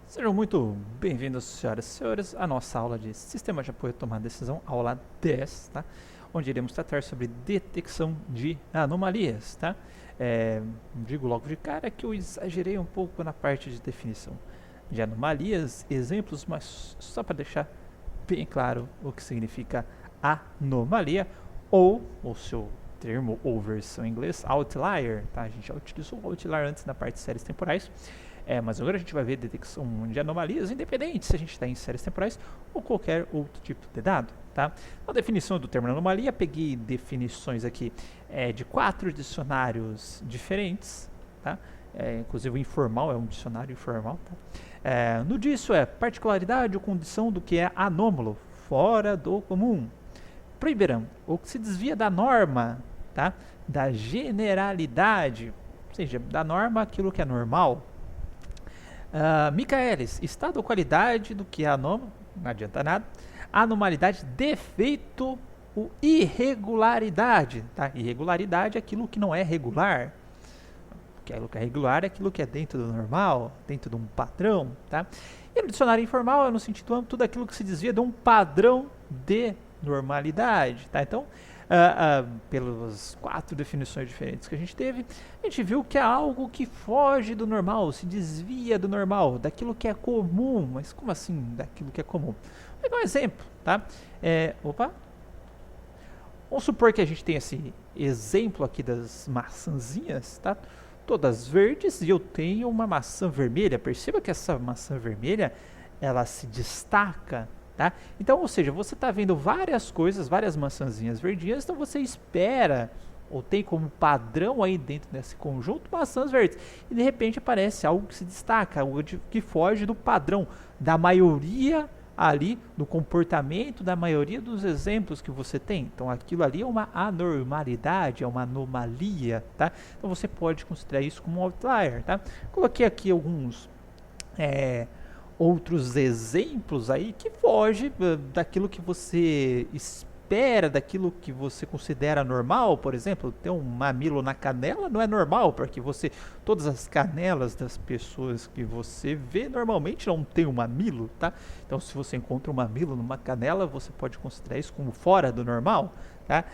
Sejam muito bem-vindos, senhoras e senhores, à nossa aula de Sistema de Apoio à Tomada de Decisão, aula 10, tá? Onde iremos tratar sobre detecção de anomalias, tá? Digo logo de cara que eu exagerei um pouco na parte de definição de anomalias, exemplos, mas só para deixar bem claro o que significa anomalia, ou o seu termo ou versão em inglês, outlier, tá? A gente já utilizou o outlier antes na parte de séries temporais. Mas agora a gente vai ver detecção de anomalias, independente se a gente está em séries temporais ou qualquer outro tipo de dado. Tá? A definição do termo anomalia, peguei definições aqui de 4 dicionários diferentes. Tá? Inclusive o informal é um dicionário informal. Tá? No disso é particularidade ou condição do que é anômalo, fora do comum. Primeiro, o que se desvia da norma, tá? Da generalidade, ou seja, da norma aquilo que é normal. Michaelis, estado ou qualidade do que é anômalo, não adianta nada. Anormalidade, defeito ou irregularidade. Tá? Irregularidade é aquilo que não é regular. Aquilo que é regular é aquilo que é dentro do normal, dentro de um padrão. Tá? E no dicionário informal é no sentido amplo tudo aquilo que se desvia de um padrão de normalidade. Tá? Então, pelas 4 definições diferentes que a gente teve, a gente viu que é algo que foge do normal, se desvia do normal, daquilo que é comum. Mas como assim daquilo que é comum? Vou pegar um exemplo, tá? Vamos supor que a gente tem esse exemplo aqui das maçãzinhas, tá? Todas verdes e eu tenho uma maçã vermelha. Perceba que essa maçã vermelha, ela se destaca. Tá? Então, ou seja, você está vendo várias coisas, várias maçãzinhas verdinhas, então você espera, ou tem como padrão aí dentro desse conjunto, maçãs verdes. E de repente aparece algo que se destaca, algo que foge do padrão, da maioria ali, do comportamento da maioria dos exemplos que você tem. Então aquilo ali é uma anormalidade, é uma anomalia, tá? Então você pode considerar isso como um outlier, tá? Coloquei aqui alguns outros exemplos aí que foge daquilo que você espera, daquilo que você considera normal. Por exemplo, ter um mamilo na canela não é normal, porque todas as canelas das pessoas que você vê normalmente não tem um mamilo, tá? Então, se você encontra um mamilo numa canela, você pode considerar isso como fora do normal. Tá?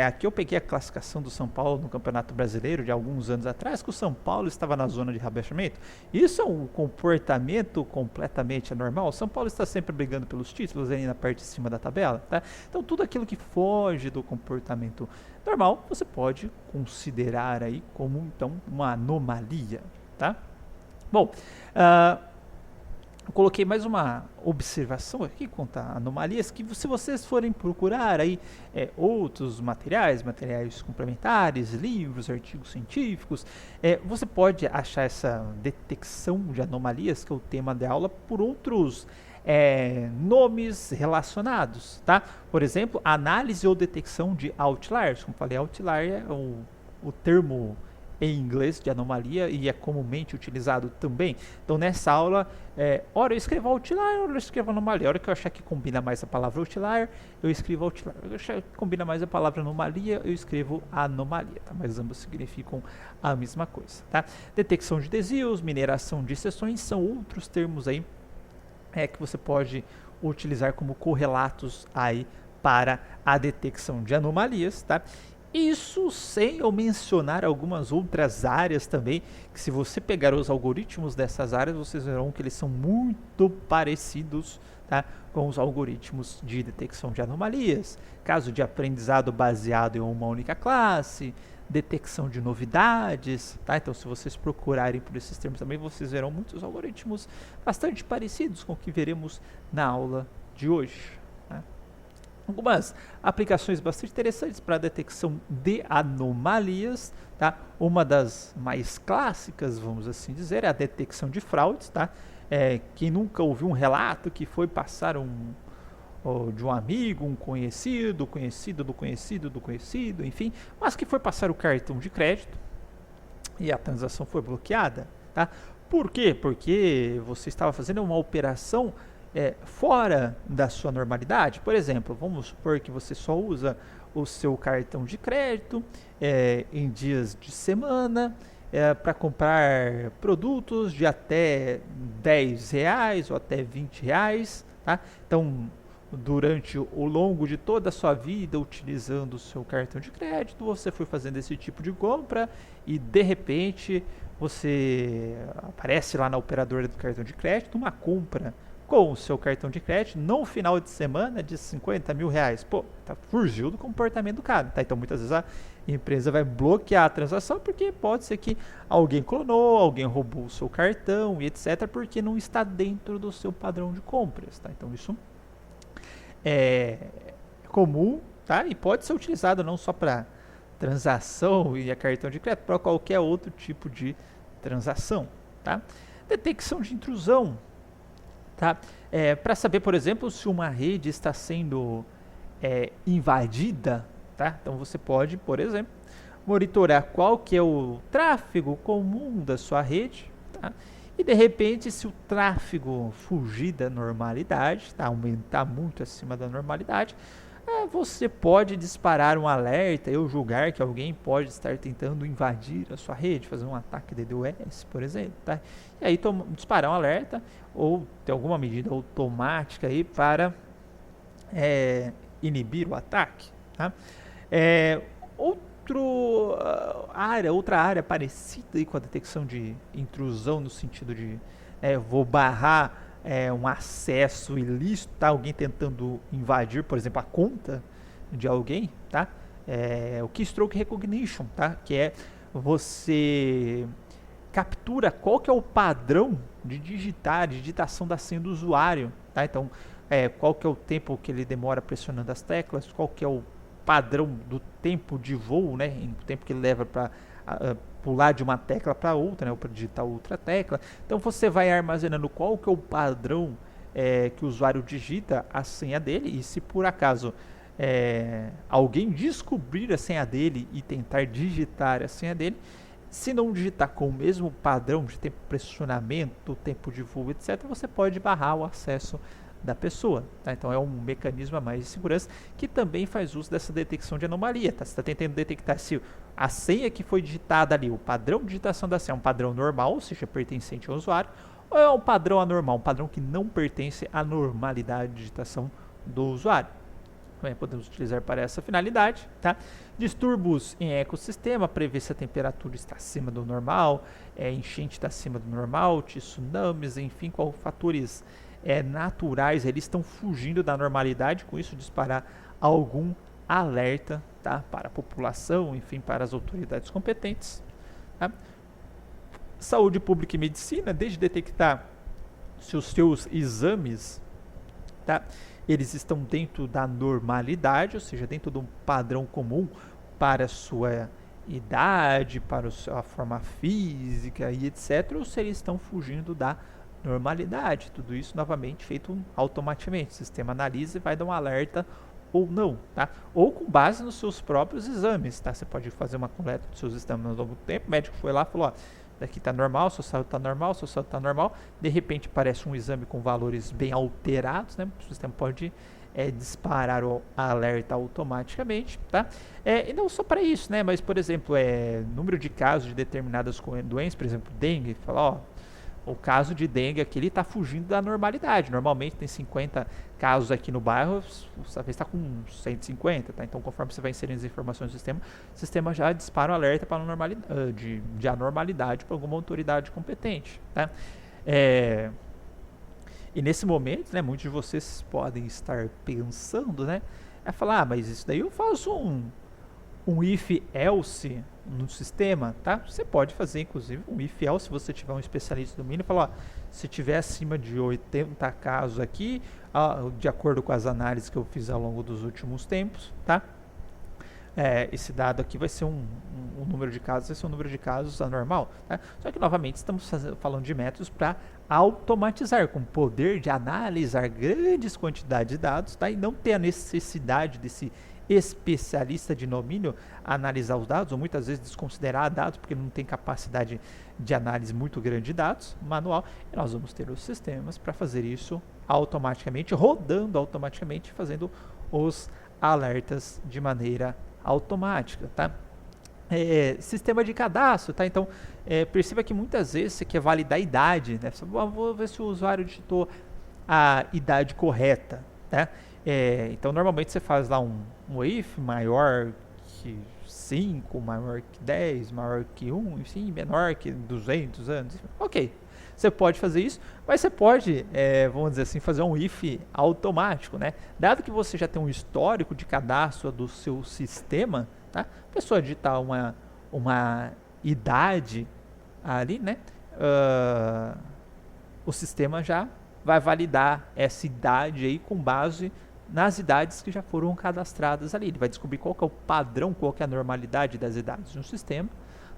Aqui eu peguei a classificação do São Paulo no Campeonato Brasileiro de alguns anos atrás, que o São Paulo estava na zona de rebaixamento. Isso é um comportamento completamente anormal. O São Paulo está sempre brigando pelos títulos ali na parte de cima da tabela. Tá? Então tudo aquilo que foge do comportamento normal, você pode considerar aí como então uma anomalia. Tá? Bom, eu coloquei mais uma observação aqui quanto a anomalias, que se vocês forem procurar aí outros materiais complementares, livros, artigos científicos, você pode achar essa detecção de anomalias, que é o tema da aula, por outros nomes relacionados, tá? Por exemplo, análise ou detecção de outliers. Como falei, outlier é o termo em inglês de anomalia e é comumente utilizado também. Então nessa aula, hora eu escrevo outlier, hora eu escrevo anomalia. A hora que eu achar que combina mais a palavra outlier, eu escrevo outlier. A hora que eu achar que combina mais a palavra anomalia, eu escrevo anomalia. Tá? Mas ambos significam a mesma coisa. Tá? Detecção de desvios, mineração de seções são outros termos aí que você pode utilizar como correlatos aí para a detecção de anomalias. Tá? Isso sem eu mencionar algumas outras áreas também, que se você pegar os algoritmos dessas áreas, vocês verão que eles são muito parecidos, tá, com os algoritmos de detecção de anomalias. Caso de aprendizado baseado em uma única classe, detecção de novidades. Tá? Então, se vocês procurarem por esses termos também, vocês verão muitos algoritmos bastante parecidos com o que veremos na aula de hoje. Algumas aplicações bastante interessantes para a detecção de anomalias, tá? Uma das mais clássicas, vamos assim dizer, é a detecção de fraudes, tá? Quem nunca ouviu um relato que foi passar de um amigo, um conhecido, conhecido do conhecido do conhecido, enfim, mas que foi passar o cartão de crédito e a transação foi bloqueada, tá? Por quê? Porque você estava fazendo uma operação fora da sua normalidade. Por exemplo, vamos supor que você só usa o seu cartão de crédito em dias de semana para comprar produtos de até R$ 10 ou até R$ 20, tá? Então, durante o longo de toda a sua vida utilizando o seu cartão de crédito, você foi fazendo esse tipo de compra e de repente você aparece lá na operadora do cartão de crédito uma compra com o seu cartão de crédito no final de semana de R$ 50.000. Pô, tá, fugiu do comportamento do cara, tá? Então muitas vezes a empresa vai bloquear a transação porque pode ser que alguém clonou, alguém roubou o seu cartão e etc, porque não está dentro do seu padrão de compras, tá? Então isso é comum, tá? E pode ser utilizado não só para transação e a cartão de crédito, para qualquer outro tipo de transação, tá? Detecção de intrusão, tá? Para saber, por exemplo, se uma rede está sendo invadida, tá? Então você pode, por exemplo, monitorar qual que é o tráfego comum da sua rede, tá? E de repente, se o tráfego fugir da normalidade, tá? Aumentar muito acima da normalidade, você pode disparar um alerta ou julgar que alguém pode estar tentando invadir a sua rede, fazer um ataque de DDoS, por exemplo, tá? E aí disparar um alerta ou ter alguma medida automática aí para inibir o ataque, tá? Outra área parecida aí com a detecção de intrusão no sentido de vou barrar um acesso ilícito, tá? Alguém tentando invadir, por exemplo, a conta de alguém, tá? O Keystroke Recognition, tá? Que é você captura qual que é o padrão de digitação da senha do usuário, tá? Então, qual que é o tempo que ele demora pressionando as teclas, qual que é o padrão do tempo de voo, né? O tempo que ele leva para pular de uma tecla para outra, né? Ou para digitar outra tecla. Então você vai armazenando qual que é o padrão que o usuário digita a senha dele, e se por acaso alguém descobrir a senha dele e tentar digitar a senha dele, se não digitar com o mesmo padrão de tempo de pressionamento, tempo de voo, etc., você pode barrar o acesso da pessoa, tá? Então é um mecanismo a mais de segurança que também faz uso dessa detecção de anomalia, tá? Você está tentando detectar se a senha que foi digitada ali, o padrão de digitação da senha é um padrão normal, ou seja, pertencente ao usuário, ou é um padrão anormal, um padrão que não pertence à normalidade de digitação do usuário. Também podemos utilizar para essa finalidade, tá? Distúrbios em ecossistema, para ver se a temperatura está acima do normal, enchente está acima do normal, tsunamis, enfim, qual fatores naturais, eles estão fugindo da normalidade, com isso disparar algum alerta, tá? Para a população, enfim, para as autoridades competentes, tá? Saúde pública e medicina, desde detectar se os seus exames, tá? Eles estão dentro da normalidade, ou seja, dentro de um padrão comum para a sua idade, para a sua forma física e etc., ou se eles estão fugindo da normalidade. Tudo isso novamente feito automaticamente. O sistema analisa e vai dar um alerta ou não, tá? Ou com base nos seus próprios exames, tá? Você pode fazer uma coleta dos seus exames ao longo do tempo. O médico foi lá e falou: ó, daqui tá normal, seu saúde tá normal, seu saúde tá normal. De repente aparece um exame com valores bem alterados, né? O sistema pode disparar o alerta automaticamente, tá? E não só para isso, né? Mas, por exemplo, número de casos de determinadas doenças, por exemplo, dengue, fala, ó, o caso de dengue aqui, ele está fugindo da normalidade. Normalmente tem 50 casos aqui no bairro, essa vez está com 150, tá? Então, conforme você vai inserindo as informações no sistema, o sistema já dispara um alerta para de anormalidade para alguma autoridade competente, tá? E nesse momento, né, muitos de vocês podem estar pensando, né, falar, mas isso daí eu faço um if-else no sistema, tá? Você pode fazer, inclusive, um if-else se você tiver um especialista do domínio e falar, ó, se tiver acima de 80 casos aqui, de acordo com as análises que eu fiz ao longo dos últimos tempos, tá? Esse dado aqui vai ser um número de casos, vai ser um número de casos anormal, tá? Só que, novamente, estamos falando de métodos para automatizar, com poder de analisar grandes quantidades de dados, tá? E não ter a necessidade desse especialista de domínio analisar os dados, ou muitas vezes desconsiderar dados, porque não tem capacidade de análise muito grande de dados, manual, e nós vamos ter os sistemas para fazer isso automaticamente, rodando automaticamente, fazendo os alertas de maneira automática, tá? sistema de cadastro, tá? Então, perceba que muitas vezes você quer validar a idade, né? Vou ver se o usuário digitou a idade correta, né? Então, normalmente você faz lá um if maior que 5, maior que 10, maior que 1, enfim, menor que 200 anos. Ok, você pode fazer isso, mas você pode, vamos dizer assim, fazer um if automático, né? Dado que você já tem um histórico de cadastro do seu sistema, tá? A pessoa digitar uma idade ali, né? O sistema já vai validar essa idade aí com base nas idades que já foram cadastradas ali. Ele vai descobrir qual que é o padrão, qual que é a normalidade das idades no sistema,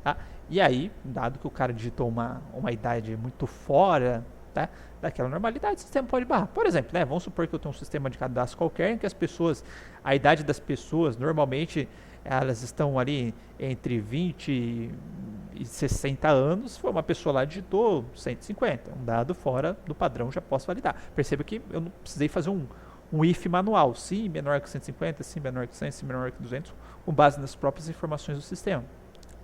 tá? E aí, dado que o cara digitou uma idade muito fora, tá, daquela normalidade, o sistema pode barrar. Por exemplo, né, vamos supor que eu tenho um sistema de cadastro qualquer em que a idade das pessoas, normalmente, elas estão ali entre 20 e 60 anos. Se for uma pessoa lá, digitou 150, um dado fora do padrão, já posso validar. Perceba que eu não precisei fazer um if manual, sim menor que 150, sim menor que 100, sim menor que 200, com base nas próprias informações do sistema.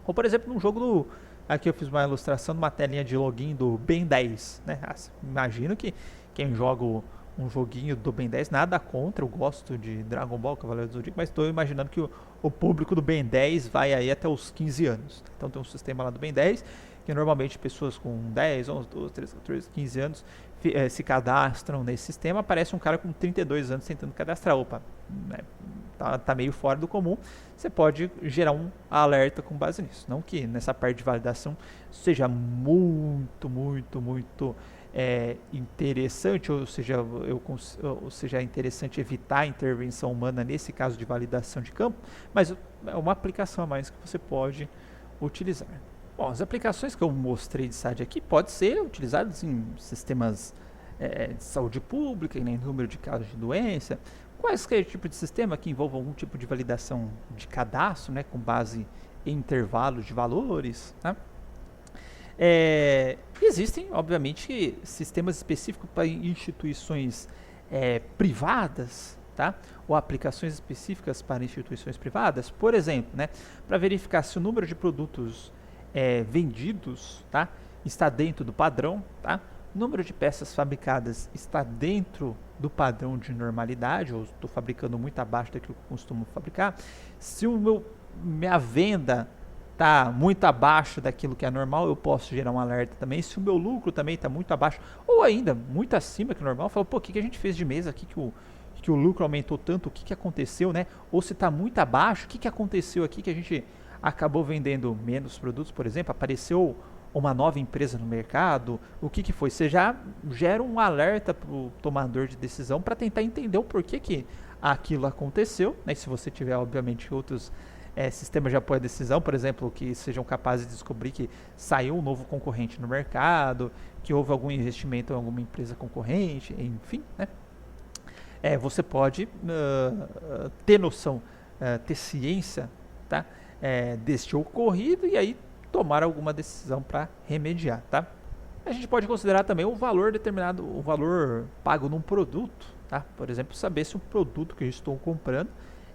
Ou, por exemplo, num jogo aqui eu fiz uma ilustração de uma telinha de login do Ben 10, né? Imagino que quem joga um joguinho do Ben 10, nada contra, eu gosto de Dragon Ball, Cavaleiro do Zodíaco, mas estou imaginando que o público do Ben 10 vai aí até os 15 anos. Então tem um sistema lá do Ben 10, que normalmente pessoas com 10, 11, 12, 13, 14, 15 anos se cadastram nesse sistema. Aparece um cara com 32 anos tentando cadastrar. Opa, né, tá meio fora do comum. Você pode gerar um alerta com base nisso. Não que nessa parte de validação seja muito interessante, ou seja interessante evitar a intervenção humana nesse caso de validação de campo, mas é uma aplicação a mais que você pode utilizar. Bom, as aplicações que eu mostrei de SAD aqui podem ser utilizadas em sistemas de saúde pública, em número de casos de doença, quaisquer tipo de sistema que envolva algum tipo de validação de cadastro, né, com base em intervalos de valores, tá? Existem, obviamente, sistemas específicos para instituições privadas, tá? Ou aplicações específicas para instituições privadas, por exemplo, né, para verificar se o número de produtos vendidos, tá, está dentro do padrão, tá? O número de peças fabricadas está dentro do padrão de normalidade, ou estou fabricando muito abaixo daquilo que eu costumo fabricar. Se minha venda está muito abaixo daquilo que é normal, eu posso gerar um alerta também. Se o meu lucro também está muito abaixo, ou ainda muito acima que o normal, eu falo, pô, o que a gente fez de mês aqui que o lucro aumentou tanto, o que aconteceu, né? Ou se está muito abaixo, o que aconteceu aqui que a gente acabou vendendo menos produtos, por exemplo, apareceu uma nova empresa no mercado, o que foi? Você já gera um alerta para o tomador de decisão para tentar entender o porquê que aquilo aconteceu, né? E se você tiver, obviamente, outros sistemas de apoio à decisão, por exemplo, que sejam capazes de descobrir que saiu um novo concorrente no mercado, que houve algum investimento em alguma empresa concorrente, enfim, né? Você pode ter noção, ter ciência, tá? Deste ocorrido e aí tomar alguma decisão para remediar, tá? A gente pode considerar também o valor determinado, o valor pago num produto, tá? Por exemplo, saber se o produto que eu estou comprando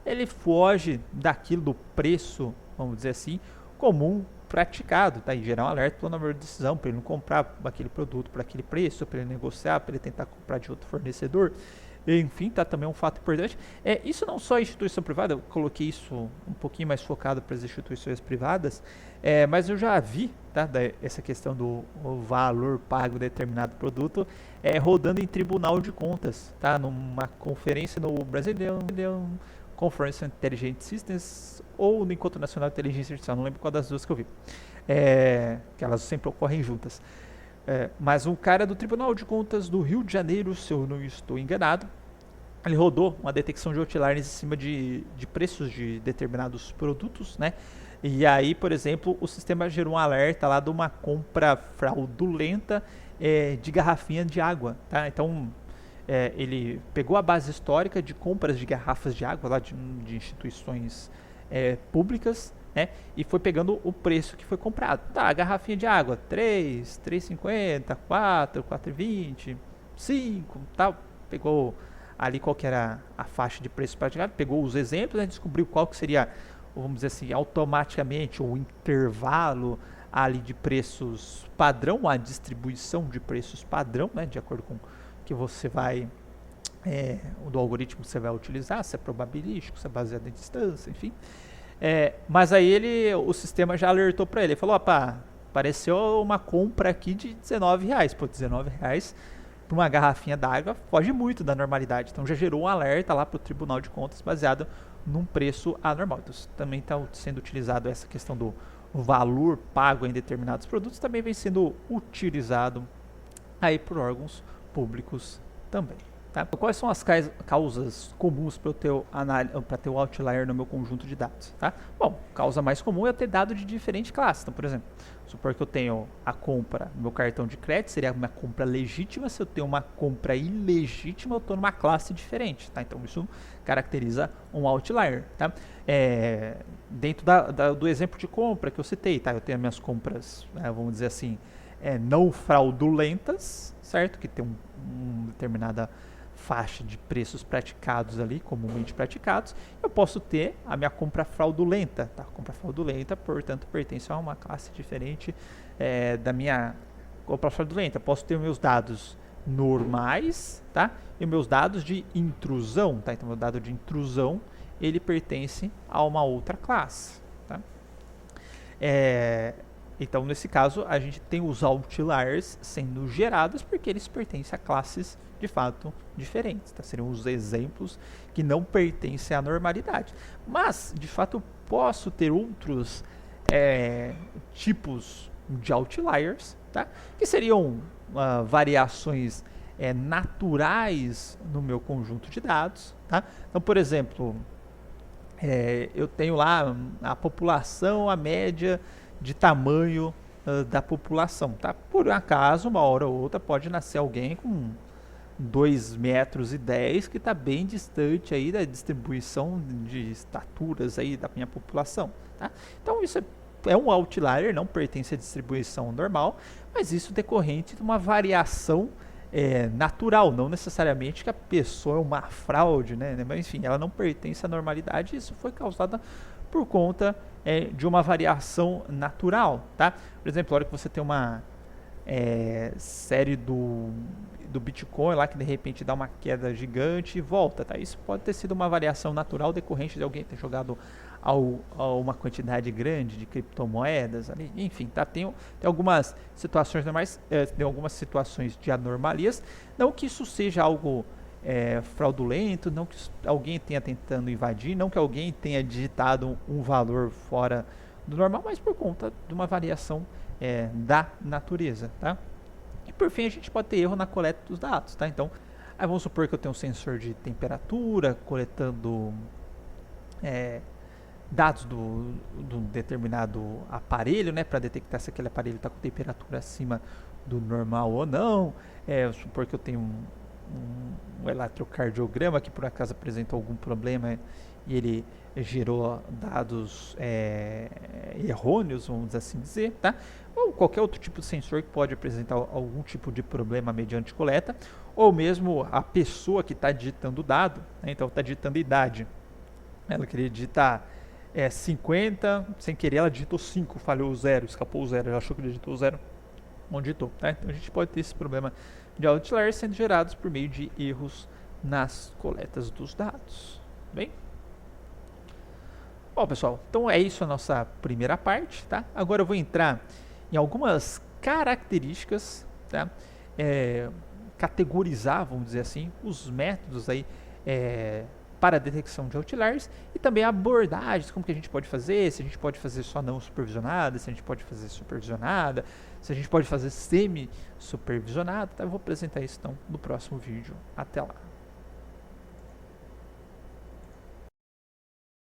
ele foge daquilo do preço, vamos dizer assim, comum praticado, tá? E gerar um alerta para o tomador de decisão, para ele não comprar aquele produto por aquele preço, para ele negociar, para ele tentar comprar de outro fornecedor. Enfim, tá também um fato importante. Isso não só a instituição privada, eu coloquei isso um pouquinho mais focado para as instituições privadas, mas eu já vi, tá, essa questão do valor pago de determinado produto rodando em tribunal de contas, tá, numa conferência no Brazilian Conference on Intelligent Systems ou no Encontro Nacional de Inteligência Artificial, não lembro qual das duas que eu vi, que elas sempre ocorrem juntas. Mas um cara do Tribunal de Contas do Rio de Janeiro, se eu não estou enganado, ele rodou uma detecção de outliers em cima de preços de determinados produtos, né? E aí, por exemplo, o sistema gerou um alerta lá de uma compra fraudulenta de garrafinha de água, tá? Então, ele pegou a base histórica de compras de garrafas de água lá de instituições públicas, né? E foi pegando o preço que foi comprado. Tá, a garrafinha de água, 3, 3,50, 4, 4,20, 5, tal. Pegou ali qual que era a faixa de preço praticado, pegou os exemplos, né? Descobriu qual que seria vamos dizer assim, automaticamente o intervalo ali de preços padrão, a distribuição de preços padrão, né, de acordo com que você vai do algoritmo que você vai utilizar, se é probabilístico, se é baseado em distância, enfim. Mas aí o sistema já alertou para ele, falou, opa, apareceu uma compra aqui de R$19, pô, R$19 para uma garrafinha d'água foge muito da normalidade, então já gerou um alerta lá para o Tribunal de Contas baseado num preço anormal. Então, também está sendo utilizado essa questão do valor pago em determinados produtos, também vem sendo utilizado aí por órgãos públicos também. Tá? Quais são as causas comuns para ter o outlier no meu conjunto de dados? Tá? Bom, causa mais comum é eu ter dado de diferente classe. Então, por exemplo, supor que eu tenho a compra no meu cartão de crédito, seria uma compra legítima. Se eu tenho uma compra ilegítima, eu estou numa classe diferente. Tá? Então, isso caracteriza um outlier. Tá? Dentro do exemplo de compra que eu citei, tá? Eu tenho as minhas compras, vamos dizer assim, não fraudulentas, certo? Que tem uma determinada faixa de preços praticados ali, comumente praticados. Eu posso ter a minha compra fraudulenta, tá? Compra fraudulenta, portanto, pertence a uma classe diferente da minha compra fraudulenta. Posso ter meus dados normais, tá? E meus dados de intrusão, tá? Então, meu dado de intrusão, ele pertence a uma outra classe, tá? Então, nesse caso, a gente tem os outliers sendo gerados porque eles pertencem a classes, de fato, diferentes. Tá? Seriam os exemplos que não pertencem à normalidade. Mas, de fato, eu posso ter outros tipos de outliers, tá? Que seriam variações naturais no meu conjunto de dados. Tá? Então, por exemplo, eu tenho lá a população, a média de tamanho da população, tá? Por acaso, uma hora ou outra, pode nascer alguém com 2,10 metros que está bem distante aí da distribuição de estaturas aí da minha população, tá? Então, isso é um outlier, não pertence à distribuição normal, mas isso decorrente de uma variação natural, não necessariamente que a pessoa é uma fraude, né? Mas, enfim, ela não pertence à normalidade, e isso foi causado por conta de uma variação natural, tá? Por exemplo, a hora que você tem uma série do Bitcoin lá que de repente dá uma queda gigante e volta, tá? Isso pode ter sido uma variação natural decorrente de alguém ter jogado uma quantidade grande de criptomoedas ali, enfim, tá? Tem algumas situações normais, tem algumas situações de anomalias, não que isso seja algo fraudulento, não que alguém tenha tentando invadir, não que alguém tenha digitado um valor fora do normal, mas por conta de uma variação da natureza, tá? E por fim a gente pode ter erro na coleta dos dados, tá? Então, vamos supor que eu tenho um sensor de temperatura coletando dados do determinado aparelho, né, para detectar se aquele aparelho está com temperatura acima do normal ou não. Vamos supor que eu tenho um eletrocardiograma que por acaso apresentou algum problema e ele gerou dados errôneos, vamos assim dizer, tá? Ou qualquer outro tipo de sensor que pode apresentar algum tipo de problema mediante coleta, ou mesmo a pessoa que está digitando o dado, né? Então está digitando idade, ela queria digitar 50, sem querer ela digitou 5, falhou o 0, escapou o 0, ela achou que digitou o 0, não digitou, tá? Então a gente pode ter esse problema de outliers sendo gerados por meio de erros nas coletas dos dados. Bem? Bom, pessoal, então é isso a nossa primeira parte, tá? Agora eu vou entrar em algumas características, tá? Categorizar, vamos dizer assim, os métodos aí para a detecção de outliers e também abordagens, como que a gente pode fazer, se a gente pode fazer só não supervisionada, se a gente pode fazer supervisionada, se a gente pode fazer semi-supervisionada, tá? Eu vou apresentar isso então no próximo vídeo. Até lá!